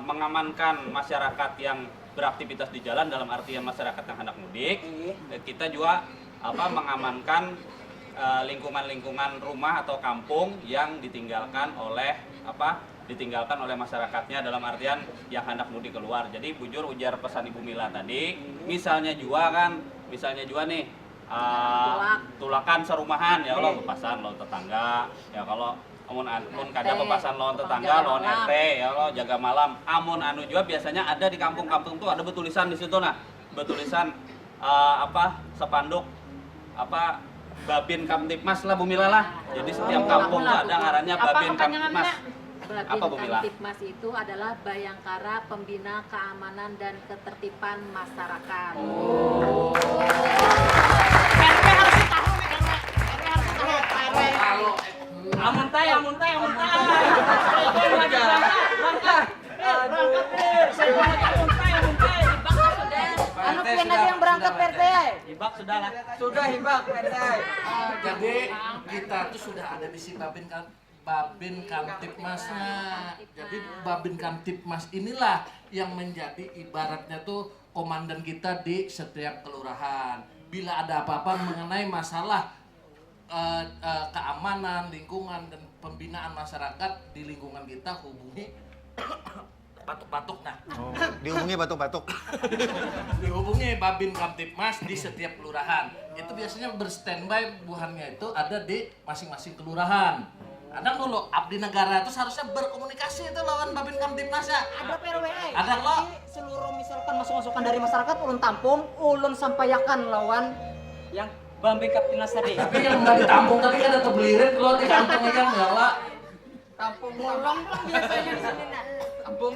mengamankan masyarakat yang beraktivitas di jalan dalam artian masyarakat yang hendak mudik, kita juga mengamankan lingkungan-lingkungan rumah atau kampung yang ditinggalkan oleh masyarakatnya dalam artian yang hendak mudik keluar. Jadi bujur ujar pesan Ibu Mila tadi, misalnya juga nih tulakan serumahan ya Allah bepasan lawan tetangga ya kalau amun kada bepasan lawan tetangga lawan RT ya Allah jaga malam amun anu juga biasanya ada di kampung-kampung tuh ada betulisan di situ betulisan spanduk Babin Kamtipmas lah Bu Mila lah. Jadi setiap kampung tuh ada ngarannya Babin Kamtipmas. Apa Bu Mila? Kamtipmas itu adalah Bayangkara Pembina Keamanan dan Ketertiban Masyarakat. RW harus tahu nih, RW harus tahu. Amun tay. Anu pian aja yang berangkat PRT. Hibak sudah lah. Sudah hibak, PT. Jadi kita tuh sudah ada di si Babin Kamtipmasnya. Jadi Babin Kamtipmas inilah yang menjadi ibaratnya tuh komandan kita di setiap kelurahan. Bila ada apa-apa mengenai masalah keamanan, lingkungan, dan pembinaan masyarakat di lingkungan kita, hubungi batuk-batuk Dihubungi batuk-batuk. dihubungi Babin Kamtipmas di setiap kelurahan. Itu biasanya berstandby buhannya itu ada di masing-masing kelurahan. Ada dulu abdi negara itu seharusnya berkomunikasi itu lawan Babin Kamtipmas ya. Ada PRW. Ada lo. Seluruh misalkan masukan dari masyarakat ulun tampung, ulun sampaikan lawan Yang Babin Kamtipmas tadi. Tapi yang nggak ditampung tadi kan ada tebelirit lo di kantongnya kan ya Pak. Tampung biasanya di sini nak.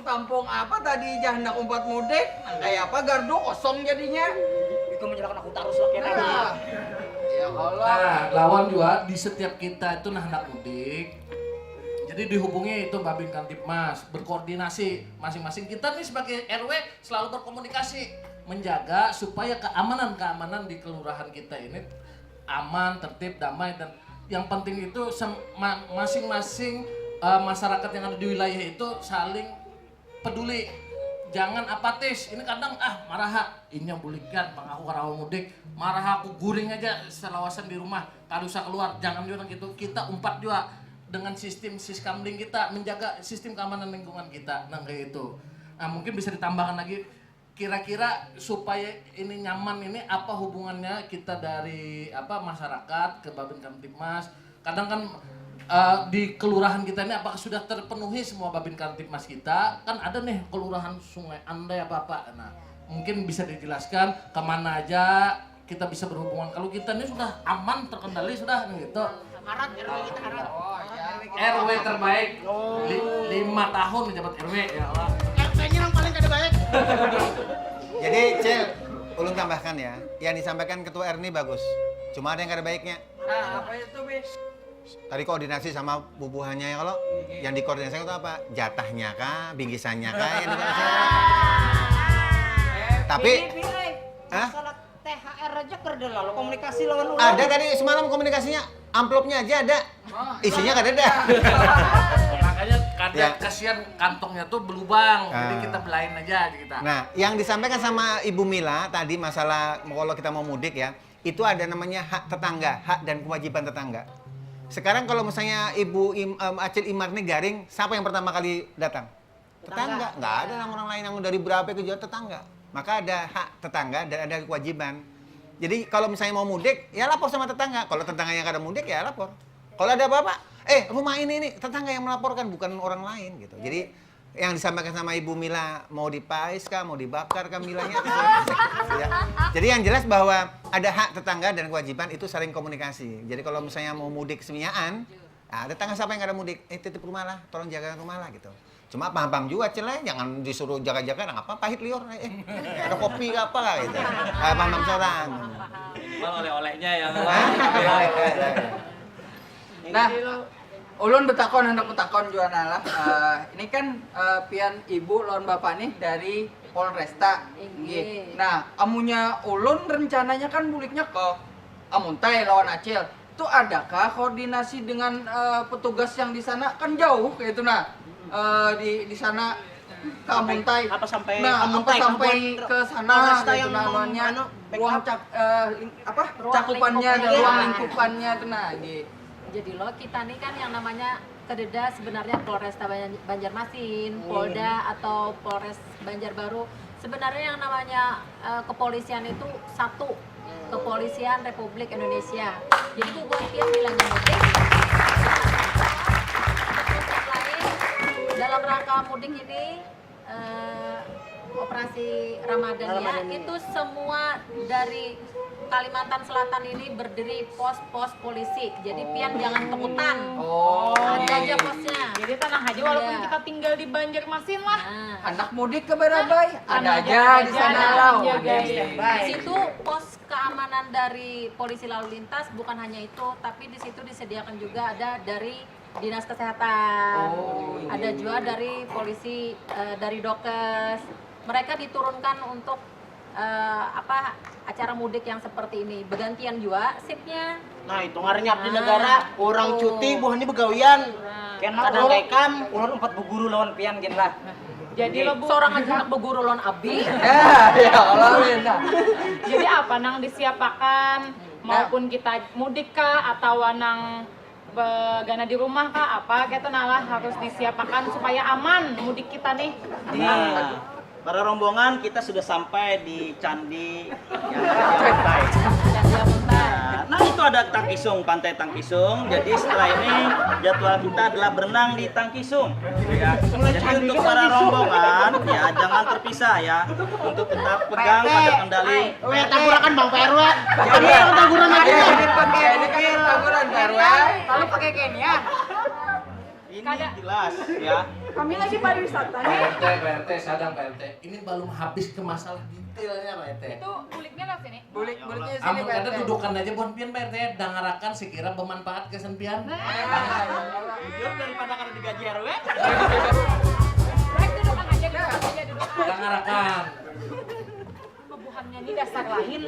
Tampung apa tadi hendak umpat mudik? Kayak apa gardu kosong jadinya. itu menyerahkan aku taruh lah kena. Ya Allah. Nah, lawan juga di setiap kita itu hendak mudik. Jadi dihubungi itu Babin Kamtipmas, berkoordinasi masing-masing kita nih sebagai RW selalu berkomunikasi menjaga supaya keamanan di kelurahan kita ini aman, tertib, damai, dan yang penting itu masing-masing masyarakat yang ada di wilayah itu saling peduli. Jangan apatis. Ini kadang marah ini yang bulikan pangaku karawa mudik, marah aku guring aja selawasan di rumah, kada usah keluar. Jangan juga gitu. Kita umpat juga dengan sistem siskamling kita menjaga sistem keamanan lingkungan kita. Nah kayak itu. Nah, mungkin bisa ditambahkan lagi kira-kira supaya ini nyaman ini apa hubungannya kita dari masyarakat ke Babin Kamtipmas. Kadang kan di kelurahan kita ini apakah sudah terpenuhi semua Babin Kamtipmas kita? Kan ada nih kelurahan Sungai Andai apa-apa. Nah, mungkin bisa dijelaskan kemana aja kita bisa berhubungan. Kalau kita ini sudah aman, terkendali sudah gitu. Harat RW kita harat. RW terbaik 5 tahun menjabat RW ya Allah. RW-nya yang paling kada baik. Jadi Cel, ulun tambahkan ya, yang disampaikan Ketua RW bagus. Cuma ada yang kada baiknya. Nah, apa itu, Bis? Tadi koordinasi sama bubuhannya ya kalau yang dikoordinasikan itu apa? Jatahnya kah, bingkisannya kah yang dikoordinasikan? Tapi masalah THR aja kerja lalu komunikasi lawan ulun. ada tadi semalam komunikasinya, amplopnya aja ada. Isinya kada ada. Makanya kadang kasihan kantongnya tuh berlubang, jadi kita belain aja kita. Nah, yang disampaikan sama Ibu Mila tadi masalah kalau kita mau mudik ya, itu ada namanya hak tetangga, hak dan kewajiban tetangga. Sekarang kalau misalnya Ibu Acil Imar nih garing, siapa yang pertama kali datang? Tetangga. Nggak ada orang lain yang dari berapa ke jauh tetangga. Maka ada hak tetangga dan ada kewajiban. Jadi kalau misalnya mau mudik, ya lapor sama tetangga. Kalau tetangga yang kada mudik, ya lapor. Kalau ada apa-apa, rumah ini tetangga yang melaporkan, bukan orang lain gitu. Jadi yang disampaikan sama Ibu Mila, mau dipais kah, mau dibakar kah Milanya? Ya. Jadi yang jelas bahwa ada hak tetangga dan kewajiban itu saling komunikasi. Jadi kalau misalnya mau mudik semiaan, tetangga siapa yang kada mudik, titip rumah lah, tolong jaga rumah lah gitu. Cuma paham-paham juga Acil, jangan disuruh jaga-jaga nggak apa pahit liur. Ada kopi apa gitu. Paham-paham seorang. Mal oleh-olehnya yang Nah, ulun betakon hendak betakon juana lah. Ini kan pian ibu lawan bapak nih dari Polresta. Inggih. Nah, amunya ulun rencananya kan buliknya ke Amuntai lawan Acil. Itu adakah koordinasi dengan petugas yang di sana? Kan jauh kayak itu nah. Di sana ke Amuntai. Apa sampai nah, Amuntai, apa sampai kampung ke sana Polresta gitu yang nah, anuannya, ruang Ruang cakupannya dan lingkupannya. ruang lingkupannya itu nah gitu. Jadi lo kita nih kan yang namanya kededa sebenarnya Polresta Banjarmasin, Polda atau Polres Banjarbaru. Sebenarnya yang namanya kepolisian itu satu, Kepolisian Republik Indonesia. Jadi buat pian bilangnya mudik. Lain dalam rangka mudik ini operasi Ramadan ya, itu semua dari Kalimantan Selatan ini berdiri pos-pos polisi. Jadi pian jangan takutan. Ada aja posnya. Jadi tenang aja walaupun Iya. kita tinggal di Banjarmasin lah. Nah, Anak mudik ke Barabai, ada aja di sana ada lah. aja, guys. di situ pos keamanan dari polisi lalu lintas bukan hanya itu, tapi di situ disediakan juga ada dari dinas kesehatan, ada juga dari polisi, dari dokes. Mereka diturunkan untuk acara mudik yang seperti ini. Bergantian juga sipnya. Nah, itu ngarannya abdi Nah, negara, orang tuh. cuti buahnya begawian. Kena Kadang rekam. ulun 4 guru lawan pian gin lah. Jadi lo Bu, Seorang aja anak berguru lawan abi. Ya Allah, Linda. jadi apa nang disiapakan maupun kita mudik kah atau nang begana di rumah kah apa gitu nalah harus disiapakan supaya aman mudik kita nih. Nah, para rombongan kita sudah sampai di Candi yang Amuntai. Nah, itu ada Tangkisung, Pantai Tangkisung. Jadi setelah ini jadwal kita adalah berenang di Tangkisung. Ya. Jadi untuk para rombongan ya jangan terpisah ya. Untuk tetap pegang pada kendali. Tagurakan Bang PRW. Kami yang taguran aja. Ini kan taguran Perwa. Lalu pakai Kenya. Ini jelas ya. Kami lagi pariwisata nih. PRT, sadang PRT. Ini belum habis ke masalah detailnya PRT. Itu buliknya lah sini. Buliknya sini Amun kada PRT. dudukan aja buat pian PRT, dangarakan sekira bermanfaat kesan pian. Jujur daripada kada digaji RW. Baik dudukan aja, dudukan aja, dudukan. Dangarakan. Kebuhannya ini dasar lain.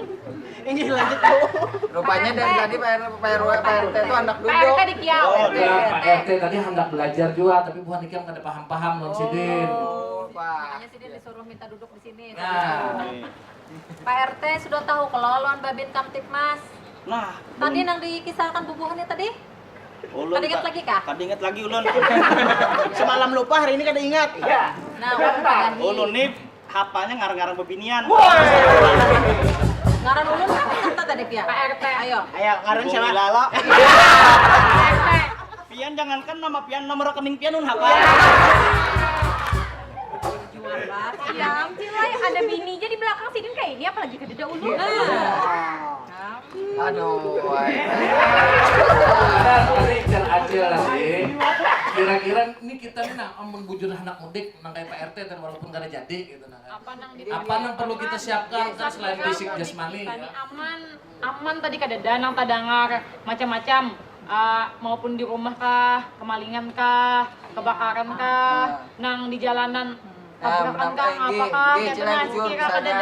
Ini lanjut Bu. Rupanya dari tadi PRT itu anak duduk. PRT di Kiau. Pak RT tadi hendak belajar juga, tapi bukan ikan kada paham-paham non sidin. Pak. Makanya sih dia disuruh minta duduk di sini. Nah, Pak RT sudah tahu kalau lawan Babin Kamtipmas. Nah, Tadi nang dikisahkan bubuhannya tadi? ulun Kada ingat lagi kah? Kada ingat lagi ulun. Semalam lupa, hari ini kada ingat. Nah, ulun pagahi. Ulun nih hafalnya ngarang-ngarang bebinian. Ngaran ulun kan kata tadi Pia. Pak RT. Ayo. Ayo, ngaran siapa? Lala. RT. Pian jangankan nama pian, nomor rekening pian un hafal. Juara. Ya, Cilai ada bininya di belakang sini kayak ini apalagi kededa ulun. Aduh. tadi kan Acil tadi. Kira-kira ini kita nih nah amun bujur anak mudik nang kayak Pak RT dan walaupun kada jadi gitu nah. Apa nang perlu kita siapkan kan selain fisik jasmani Tadi ya? aman tadi kada danang tadangar macam-macam. Maupun di rumah kah, kemalingan kah, kebakaran kah, nang di jalanan tabrakan kah, apakah gitu nah sekira kada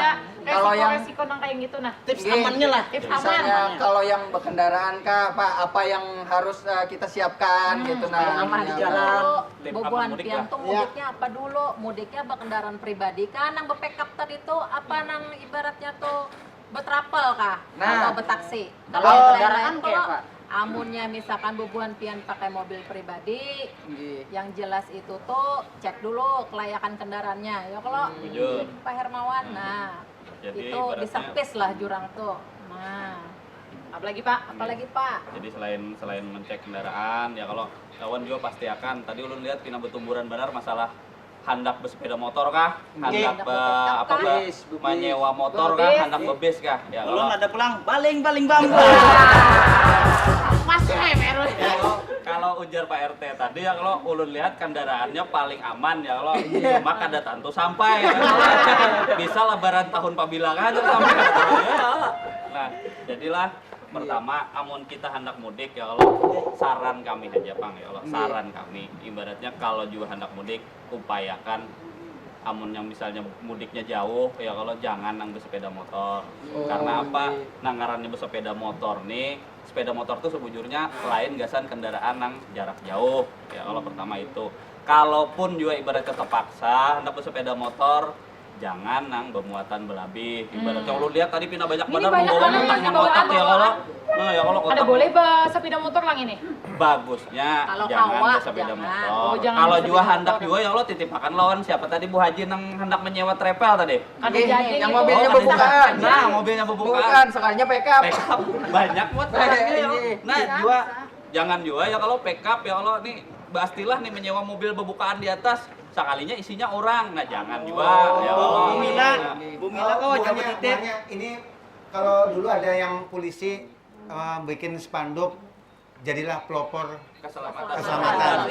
ada resiko nang kayak gitu nah. Tips amannya lah. Tips Misalnya aman. kalau yang berkendaraan kah, apa yang harus kita siapkan gitu nah. aman di jalan. Boboan mudik pian lah. tuh mudiknya apa dulu? Mudiknya berkendaraan pribadi kan nang bepekap tadi tuh apa nang ibaratnya tuh betrapel kah? Nah. Atau betaksi? Kalau yang kendaraan lain-lain kayak kalau apa? amunnya misalkan boboan pian pakai mobil pribadi, Nggih. yang jelas itu tuh cek dulu kelayakan kendaraannya. Ya kalau Jujur. Pak Hermawan, nah Jadi itu ibaratnya- disempis lah jurang tuh. Nah, Apalagi Pak? apalagi Pak? Jadi selain mengecek kendaraan ya kalau kawan juga pasti akan tadi ulun lihat kena betumburan benar masalah handak bersepeda motor kah, handak menyewa motor kah, Bebes. handak bebes kah. Ya Ulun kalau ada pulang baling bambu. Masuk PRW. kalau ujar Pak RT tadi ya kalau ulun lihat kendaraannya paling aman ya kalau cuma kada tantu sampai ya. Bisa lebaran tahun pabilangan sampai ya. Nah, jadilah pertama amun kita hendak mudik ya Allah, saran kami aja Bang ya Allah, saran kami ibaratnya kalau juga hendak mudik upayakan amun yang misalnya mudiknya jauh ya kalau jangan nang bersepeda motor. Karena apa? Nangarannya bersepeda motor nih, sepeda motor tuh sebujurnya lain gasan kendaraan nang jarak jauh ya kalau pertama itu. Kalaupun juga ibarat terpaksa hendak bersepeda motor jangan nang bermuatan berlebih. Ibaratnya lu lihat tadi pindah banyak badan membawa kotak ya kalau. Nah, ya kalau Ada boleh sepeda motor lang ini? Bagusnya Kalau jangan kawa, bersepeda jangan. motor. Oh, jangan Kalau bersepeda juga motor. hendak juga ya Allah titipakan lawan siapa tadi Bu Haji nang hendak menyewa trepel tadi. Ada jadi yang gitu. mobilnya Oh, ada bebukaan. jadi. Nah, mobilnya bebukaan. Bukan, sekalinya backup. Backup banyak buat barangnya ya. Ini. Nah, juga jangan juga ya kalau backup ya Allah nih pastilah nih menyewa mobil bebukaan di atas sekalinya isinya orang. Nah, jangan juga ya Allah. Bu Mila kok wajah titip. Ini kalau dulu ada yang polisi bikin spanduk jadilah pelopor keselamatan.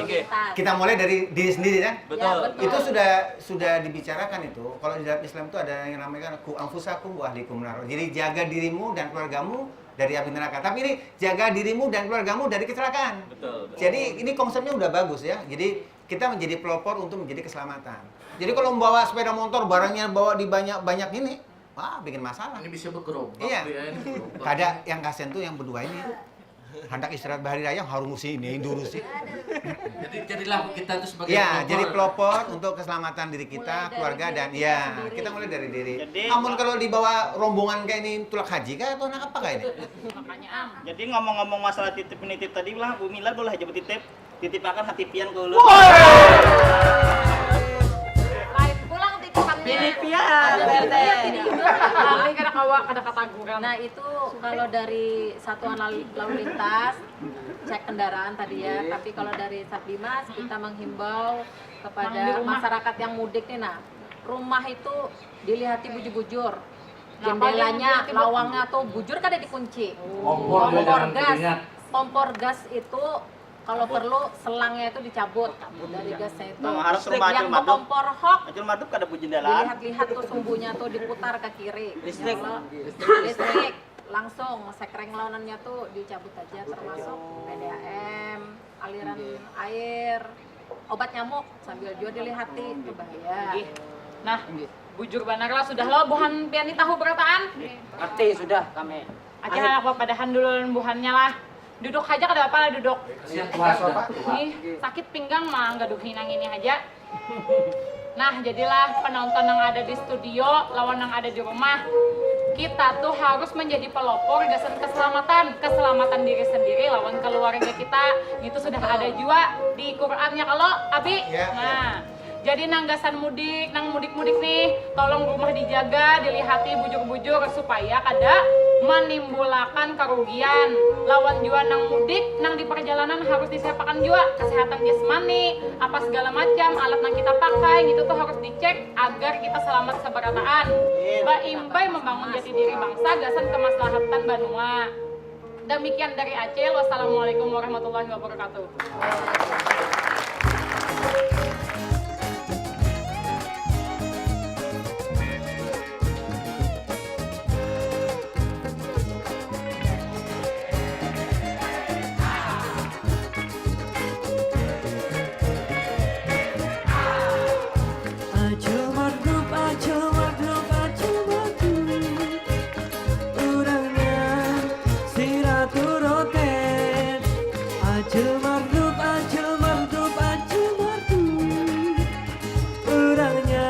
Kita mulai dari diri sendiri kan? Betul. Ya, betul. Itu sudah dibicarakan itu. Kalau di dalam Islam itu ada yang namanya ku anfusakum wa ahlikum nar. Jadi jaga dirimu dan keluargamu dari api neraka. Tapi ini jaga dirimu dan keluargamu dari kecelakaan. Betul. Jadi ini konsepnya udah bagus ya. Jadi kita menjadi pelopor untuk menjadi keselamatan. Jadi kalau membawa sepeda motor barangnya bawa di banyak ini, wah bikin masalah. Ini bisa bergerobak. Iya. ya, ini gerobak. Kada yang kasihan tuh yang berdua ini. Hendak istirahat bahari raya harus mesti ini dulu sih. Jadi jadilah kita itu sebagai Ya, jadi pelopor untuk keselamatan diri kita, Mulai dari keluarga diri dan kita ya, sendiri. kita mulai dari diri. Jadi- Amun kalau dibawa rombongan kayak ini tulak haji kah atau anak apa kayak ini? Makanya Jadi ngomong-ngomong masalah titip menitip tadi lah Bu Mila boleh aja bertitip. Titipakan hati pian ke ulun. Lain pulang titipannya. Pilih pian. kali kada kawa kada kataguran. Nah itu kalau dari satuan lalu lintas cek kendaraan tadi ya. Tapi kalau dari Satdimas kita menghimbau Yang di kepada rumah. masyarakat yang mudik nih, nah rumah itu dilihati bujur-bujur. Nah, Jendelanya, paling dilihat, Bu. lawangnya tuh bujur kada dikunci. Kompor juga jangan keringat. Kompor gas itu kalau perlu selangnya itu dicabut dari gasnya itu. Nah, harus rumah Yang Acul Maduk. kompor hok Acul Maduk kada puji jalan. dilihat-lihat tuh sumbunya tuh diputar ke kiri. Listrik. Ya Allah. Listrik. Langsung sekreng lawanannya tuh dicabut aja termasuk PDAM, aliran air, obat nyamuk sambil juga dilihati itu bahaya. Ih. Nah, bujur banar lah sudah lo buhan piani tahu berataan. Ngerti sudah kami. Aja apa padahan dulu buhannya lah. Duduk aja kada apa lah duduk. Kasihan puasa Pak. Ih, sakit pinggang mah nggak hinang ini aja. Nah, jadilah penonton yang ada di studio lawan yang ada di rumah. Kita tuh harus menjadi pelopor gasan keselamatan diri sendiri lawan keluarga kita. Itu sudah ada juga di Qur'annya kalau Abi. Ya, Nah, jadi nang gasan mudik, nang mudik-mudik nih, tolong rumah dijaga, dilihati bujur-bujur supaya kada menimbulkan kerugian. Lawan juga nang mudik, nang di perjalanan harus disiapkan juga kesehatan jasmani, apa segala macam alat yang kita pakai gitu tuh harus dicek agar kita selamat seberataan. Baimbai membangun jati diri bangsa gasan kemaslahatan banua. Demikian dari Acil. Wassalamualaikum warahmatullahi wabarakatuh. Ajo marduk, ajo marduk, ajo marduk. Urangnya siratu rotet. Ajo marduk, ajo marduk, ajo marduk. Urangnya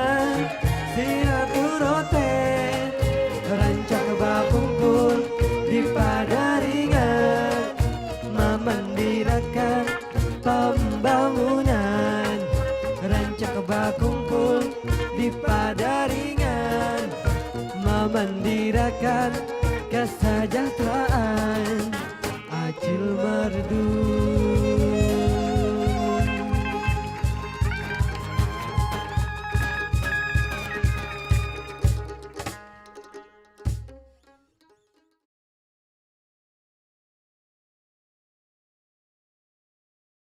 siratu rotet. Rancak bakungkul di padaringan. Memandirakan pembangunan. Rancak bakungkul di padaringan memandirakan kesejahteraan.